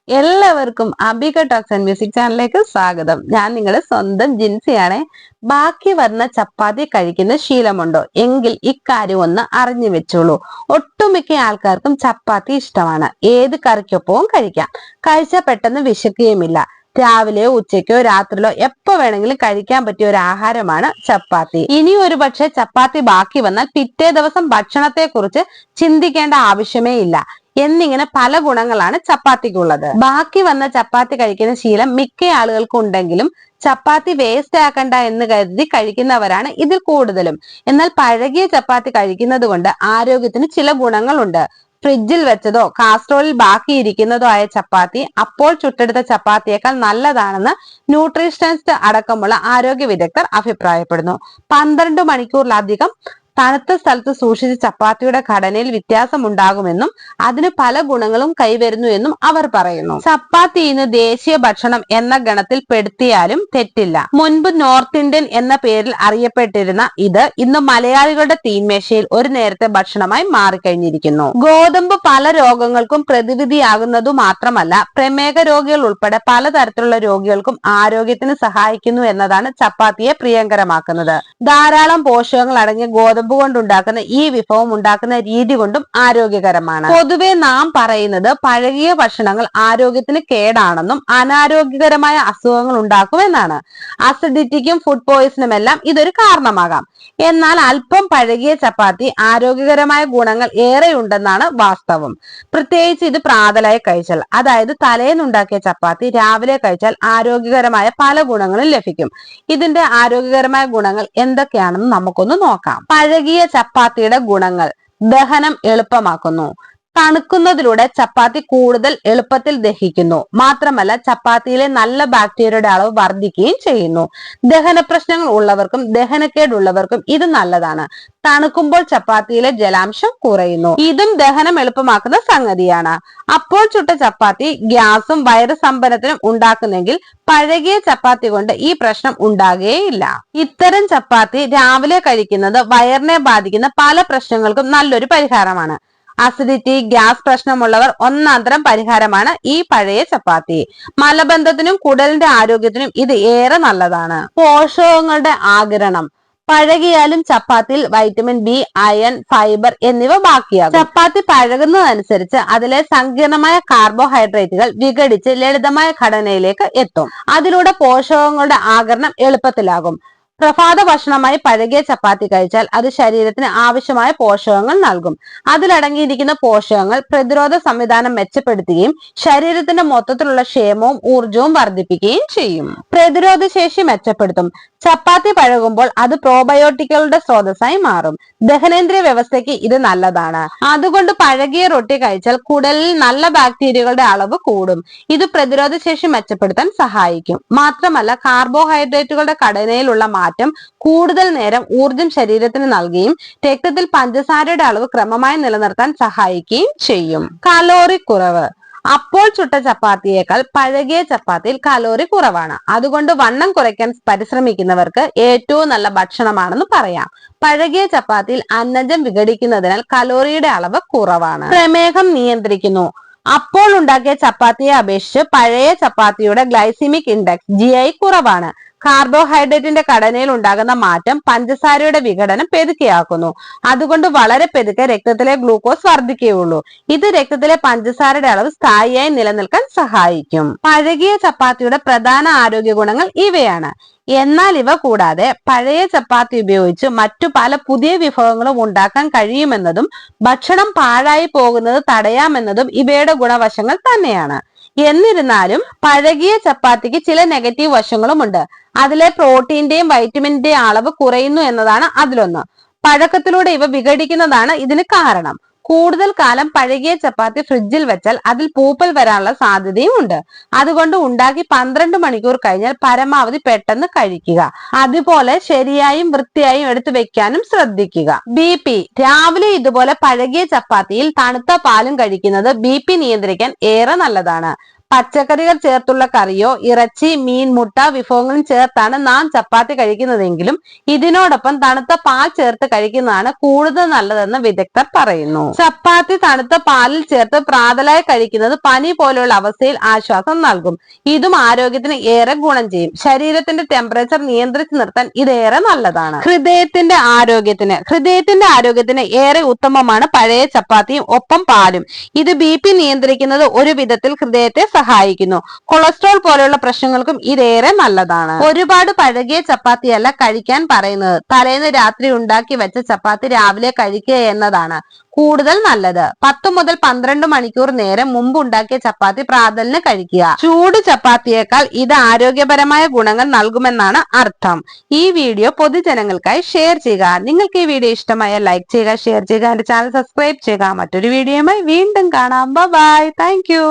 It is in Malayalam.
എല്ലാവർക്കും അബിക ടോക്സ് ആൻഡ് മ്യൂസിക് ചാനലിലേക്ക് സ്വാഗതം. ഞാൻ നിങ്ങളുടെ സ്വന്തം ജിൻസിയാണ്. ബാക്കി വരുന്ന ചപ്പാത്തി കഴിക്കുന്ന ശീലമുണ്ടോ എങ്കിൽ ഇക്കാര്യം ഒന്ന് അറിഞ്ഞു വെച്ചോളൂ. ഒട്ടുമിക്ക ആൾക്കാർക്കും ചപ്പാത്തി ഇഷ്ടമാണ്. ഏത് കറിക്കൊപ്പവും കഴിക്കാം. കഴിച്ചാൽ പെട്ടെന്ന് വിശക്കുകയുമില്ല. രാവിലെയോ ഉച്ചയ്ക്കോ രാത്രിയിലോ എപ്പോ വേണമെങ്കിലും കഴിക്കാൻ പറ്റിയ ഒരു ആഹാരമാണ് ചപ്പാത്തി. ഇനി ഒരു പക്ഷെ ചപ്പാത്തി ബാക്കി വന്നാൽ പിറ്റേ ദിവസം ഭക്ഷണത്തെ കുറിച്ച് ചിന്തിക്കേണ്ട ആവശ്യമേ ഇല്ല എന്നിങ്ങനെ പല ഗുണങ്ങളാണ് ചപ്പാത്തിക്കുള്ളത്. ബാക്കി വന്ന ചപ്പാത്തി കഴിക്കുന്ന ശീലം മിക്ക ആളുകൾക്കും ഉണ്ടെങ്കിലും ചപ്പാത്തി വേസ്റ്റ് ആക്കണ്ട എന്ന് കരുതി കഴിക്കുന്നവരാണ് ഇതിൽ കൂടുതലും. എന്നാൽ പഴകിയ ചപ്പാത്തി കഴിക്കുന്നത് കൊണ്ട് ആരോഗ്യത്തിന് ചില ഗുണങ്ങളുണ്ട്. ഫ്രിഡ്ജിൽ വെച്ചതോ കാസ്ട്രോളിൽ ബാക്കിയിരിക്കുന്നതോ ആയ ചപ്പാത്തി അപ്പോൾ ചുട്ടെടുത്ത ചപ്പാത്തിയേക്കാൾ നല്ലതാണെന്ന് ന്യൂട്രീഷനിസ്റ്റ് അടക്കമുള്ള ആരോഗ്യ വിദഗ്ധർ അഭിപ്രായപ്പെടുന്നു. 12 മണിക്കൂറിലധികം തണുത്ത സ്ഥലത്ത് സൂക്ഷിച്ച ചപ്പാത്തിയുടെ ഘടനയിൽ വ്യത്യാസം ഉണ്ടാകുമെന്നും അതിന് പല ഗുണങ്ങളും കൈവരുന്നു എന്നും അവർ പറയുന്നു. ചപ്പാത്തി ഇന്ന് ദേശീയ ഭക്ഷണം എന്ന ഗണത്തിൽ പെടുത്തിയാലും തെറ്റില്ല. മുൻപ് നോർത്ത് ഇന്ത്യൻ എന്ന പേരിൽ അറിയപ്പെട്ടിരുന്ന ഇത് ഇന്ന് മലയാളികളുടെ തീന്മേശയിൽ ഒരു നേരത്തെ ഭക്ഷണമായി മാറിക്കഴിഞ്ഞിരിക്കുന്നു. ഗോതമ്പ് പല രോഗങ്ങൾക്കും പ്രതിവിധിയാകുന്നതു മാത്രമല്ല, പ്രമേഹ രോഗികൾ ഉൾപ്പെടെ പലതരത്തിലുള്ള രോഗികൾക്കും ആരോഗ്യത്തിന് സഹായിക്കുന്നു എന്നതാണ് ചപ്പാത്തിയെ പ്രിയങ്കരമാക്കുന്നത്. ധാരാളം പോഷകങ്ങൾ അടങ്ങിയ ഗോതമ്പ് കൊണ്ടുണ്ടാക്കുന്ന ഈ വിഭവം ഉണ്ടാക്കുന്ന രീതി കൊണ്ടും ആരോഗ്യകരമാണ്. പൊതുവെ നാം പറയുന്നത് പഴകിയ ഭക്ഷണങ്ങൾ ആരോഗ്യത്തിന് കേടാണെന്നും അനാരോഗ്യകരമായ അസുഖങ്ങൾ ഉണ്ടാക്കുമെന്നാണ്. അസിഡിറ്റിക്കും ഫുഡ് പോയിസണും എല്ലാം ഇതൊരു കാരണമാകാം. എന്നാൽ അല്പം പഴകിയ ചപ്പാത്തി ആരോഗ്യകരമായ ഗുണങ്ങൾ ഏറെയുണ്ടെന്നാണ് വാസ്തവം. പ്രത്യേകിച്ച് ഇത് പ്രാതലായി കഴിച്ചാൽ, അതായത് തലേന്നുണ്ടാക്കിയ ചപ്പാത്തി രാവിലെ കഴിച്ചാൽ ആരോഗ്യകരമായ പല ഗുണങ്ങളും ലഭിക്കും. ഇതിന്റെ ആരോഗ്യകരമായ ഗുണങ്ങൾ എന്തൊക്കെയാണെന്ന് നമുക്കൊന്ന് നോക്കാം. പഴകിയ ചപ്പാത്തിയുടെ ഗുണങ്ങൾ: ദഹനം എളുപ്പമാക്കുന്നു. തണുക്കുന്നതിലൂടെ ചപ്പാത്തി കൂടുതൽ എളുപ്പത്തിൽ ദഹിക്കുന്നു. മാത്രമല്ല ചപ്പാത്തിയിലെ നല്ല ബാക്ടീരിയയുടെ അളവ് വർദ്ധിക്കുകയും ചെയ്യുന്നു. ദഹന പ്രശ്നങ്ങൾ ഉള്ളവർക്കും ദഹനക്കേടുള്ളവർക്കും ഇത് നല്ലതാണ്. തണുക്കുമ്പോൾ ചപ്പാത്തിയിലെ ജലാംശം കുറയുന്നു. ഇതും ദഹനം എളുപ്പമാക്കുന്ന സംഗതിയാണ്. അപ്പോൾ ചുട്ട ചപ്പാത്തി ഗ്യാസും വയറ് സ്തംഭനത്തിനും ഉണ്ടാക്കുന്നെങ്കിൽ പഴകിയ ചപ്പാത്തി കൊണ്ട് ഈ പ്രശ്നം ഉണ്ടാകുകയില്ല. ഇത്തരം ചപ്പാത്തി രാവിലെ കഴിക്കുന്നത് വയറിനെ ബാധിക്കുന്ന പല പ്രശ്നങ്ങൾക്കും നല്ലൊരു പരിഹാരമാണ്. അസിഡിറ്റി, ഗ്യാസ് പ്രശ്നമുള്ളവർ ഒന്നാന്തരം പരിഹാരമാണ് ഈ പഴയ ചപ്പാത്തി. മലബന്ധത്തിനും കുടലിന്റെ ആരോഗ്യത്തിനും ഇത് ഏറെ നല്ലതാണ്. പോഷകങ്ങളുടെ ആഗിരണം: പഴകിയാലും ചപ്പാത്തിയിൽ വൈറ്റമിൻ ബി, അയൺ, ഫൈബർ എന്നിവ ബാക്കിയാകും. ചപ്പാത്തി പഴകുന്നതനുസരിച്ച് അതിലെ സങ്കീർണമായ കാർബോഹൈഡ്രേറ്റുകൾ വിഘടിച്ച് ലളിതമായ ഘടനയിലേക്ക് എത്തും. അതിലൂടെ പോഷകങ്ങളുടെ ആഗിരണം എളുപ്പത്തിലാകും. പ്രഭാത ഭക്ഷണമായി പഴകിയ ചപ്പാത്തി കഴിച്ചാൽ അത് ശരീരത്തിന് ആവശ്യമായ പോഷകങ്ങൾ നൽകും. അതിലടങ്ങിയിരിക്കുന്ന പോഷകങ്ങൾ പ്രതിരോധ സംവിധാനം മെച്ചപ്പെടുത്തുകയും ശരീരത്തിന്റെ മൊത്തത്തിലുള്ള ക്ഷേമവും ഊർജവും വർദ്ധിപ്പിക്കുകയും ചെയ്യും. പ്രതിരോധ ശേഷി മെച്ചപ്പെടുത്തും. ചപ്പാത്തി പഴകുമ്പോൾ അത് പ്രോബയോട്ടിക്കുകളുടെ സ്രോതസ്സായി മാറും. ദഹനേന്ദ്രിയ വ്യവസ്ഥയ്ക്ക് ഇത് നല്ലതാണ്. അതുകൊണ്ട് പഴകിയ റൊട്ടി കഴിച്ചാൽ കുടലിൽ നല്ല ബാക്ടീരിയകളുടെ അളവ് കൂടും. ഇത് പ്രതിരോധ ശേഷി മെച്ചപ്പെടുത്താൻ സഹായിക്കും. മാത്രമല്ല കാർബോഹൈഡ്രേറ്റുകളുടെ ഘടനയിലുള്ള മാറ്റം കൂടുതൽ നേരം ഊർജം ശരീരത്തിന് നൽകുകയും രക്തത്തിൽ പഞ്ചസാരയുടെ അളവ് ക്രമമായി നിലനിർത്താൻ സഹായിക്കുകയും ചെയ്യും. കലോറി കുറവ്: അപ്പോൾ ചുട്ട ചപ്പാത്തിയേക്കാൾ പഴകിയ ചപ്പാത്തിയിൽ കലോറി കുറവാണ്. അതുകൊണ്ട് വണ്ണം കുറയ്ക്കാൻ പരിശ്രമിക്കുന്നവർക്ക് ഏറ്റവും നല്ല ഭക്ഷണമാണെന്ന് പറയാം. പഴകിയ ചപ്പാത്തിയിൽ അന്നജം വിഘടിക്കുന്നതിനാൽ കലോറിയുടെ അളവ് കുറവാണ്. പ്രമേഹം നിയന്ത്രിക്കുന്നു: അപ്പോൾ ഉണ്ടാക്കിയ ചപ്പാത്തിയെ അപേക്ഷിച്ച് പഴയ ചപ്പാത്തിയുടെ ഗ്ലൈസിമിക് ഇൻഡെക്സ് GI കുറവാണ്. കാർബോഹൈഡ്രേറ്റിന്റെ ഘടനയിൽ ഉണ്ടാകുന്ന മാറ്റം പഞ്ചസാരയുടെ വിഘടനം പെതുക്കെയാക്കുന്നു. അതുകൊണ്ട് വളരെ പെതുക്കെ രക്തത്തിലെ ഗ്ലൂക്കോസ് വർദ്ധിക്കുകയുള്ളൂ. ഇത് രക്തത്തിലെ പഞ്ചസാരയുടെ അളവ് സ്ഥായിയായി നിലനിൽക്കാൻ സഹായിക്കും. പഴകിയ ചപ്പാത്തിയുടെ പ്രധാന ആരോഗ്യ ഗുണങ്ങൾ ഇവയാണ്. എന്നാൽ ഇവ കൂടാതെ പഴയ ചപ്പാത്തി ഉപയോഗിച്ച് മറ്റു പല പുതിയ വിഭവങ്ങളും ഉണ്ടാക്കാൻ കഴിയുമെന്നതും ഭക്ഷണം പാഴായി പോകുന്നത് തടയാമെന്നതും ഇവയുടെ ഗുണവശങ്ങൾ തന്നെയാണ്. എന്നിരുന്നാലും പഴകിയ ചപ്പാത്തിക്ക് ചില നെഗറ്റീവ് വശങ്ങളുമുണ്ട്. അതിലെ പ്രോട്ടീന്റെയും വൈറ്റമിന്റെയും അളവ് കുറയുന്നു എന്നതാണ് അതിലൊന്ന്. പഴക്കത്തിലൂടെ ഇവ വിഘടിക്കുന്നതാണ് ഇതിന് കാരണം. കൂടുതൽ കാലം പഴകിയ ചപ്പാത്തി ഫ്രിഡ്ജിൽ വെച്ചാൽ അതിൽ പൂപ്പൽ വരാനുള്ള സാധ്യതയും ഉണ്ട്. അതുകൊണ്ട് ഉണ്ടാക്കി 12 മണിക്കൂർ കഴിഞ്ഞാൽ പരമാവധി പെട്ടെന്ന് കഴിക്കുക. അതുപോലെ ശരിയായും വൃത്തിയായും എടുത്തു വെക്കാനും ശ്രദ്ധിക്കുക. BP: രാവിലെ ഇതുപോലെ പഴകിയ ചപ്പാത്തിയിൽ തണുത്ത പാലും കഴിക്കുന്നത് BP നിയന്ത്രിക്കാൻ ഏറെ നല്ലതാണ്. പച്ചക്കറികൾ ചേർത്തുള്ള കറിയോ ഇറച്ചി, മീൻ, മുട്ട വിഭവങ്ങളും ചേർത്താണ് നാം ചപ്പാത്തി കഴിക്കുന്നതെങ്കിലും ഇതിനോടൊപ്പം തണുത്ത പാൽ ചേർത്ത് കഴിക്കുന്നതാണ് കൂടുതൽ നല്ലതെന്ന് വിദഗ്ധർ പറയുന്നു. ചപ്പാത്തി തണുത്ത പാലിൽ ചേർത്ത് പ്രാതലായി കഴിക്കുന്നത് പനി പോലെയുള്ള അവസ്ഥയിൽ ആശ്വാസം നൽകും. ഇതും ആരോഗ്യത്തിന് ഏറെ ഗുണം ചെയ്യും. ശരീരത്തിന്റെ ടെമ്പറേച്ചർ നിയന്ത്രിച്ചു നിർത്താൻ ഇതേറെ നല്ലതാണ്. ഹൃദയത്തിന്റെ ആരോഗ്യത്തിന് ഏറെ ഉത്തമമാണ് പഴയ ചപ്പാത്തിയും ഒപ്പം പാലും. ഇത് BP നിയന്ത്രിക്കുന്നത് ഒരു വിധത്തിൽ ഹൃദയത്തെ സഹായിക്കുന്നു. കൊളസ്ട്രോൾ പോലെയുള്ള പ്രശ്നങ്ങൾക്കും ഇതേറെ നല്ലതാണ്. ഒരുപാട് പഴകിയ ചപ്പാത്തിയല്ല കഴിക്കാൻ പറയുന്നത്. തലേന്ന് രാത്രി ഉണ്ടാക്കി വെച്ച ചപ്പാത്തി രാവിലെ കഴിക്കുക എന്നതാണ് കൂടുതൽ നല്ലത്. 10 മുതൽ 12 മണിക്കൂർ നേരം മുമ്പ് ഉണ്ടാക്കിയ ചപ്പാത്തി പ്രാതലിന് കഴിക്കുക. ചൂട് ചപ്പാത്തിയേക്കാൾ ഇത് ആരോഗ്യപരമായ ഗുണങ്ങൾ നൽകുമെന്നാണ് അർത്ഥം. ഈ വീഡിയോ പൊതുജനങ്ങൾക്കായി ഷെയർ ചെയ്യുക. നിങ്ങൾക്ക് ഈ വീഡിയോ ഇഷ്ടമായ ലൈക്ക് ചെയ്യുക, ഷെയർ ചെയ്യുക, എന്റെ ചാനൽ സബ്സ്ക്രൈബ് ചെയ്യുക. മറ്റൊരു വീഡിയോയുമായി വീണ്ടും കാണാം. ബൈ. Thank you.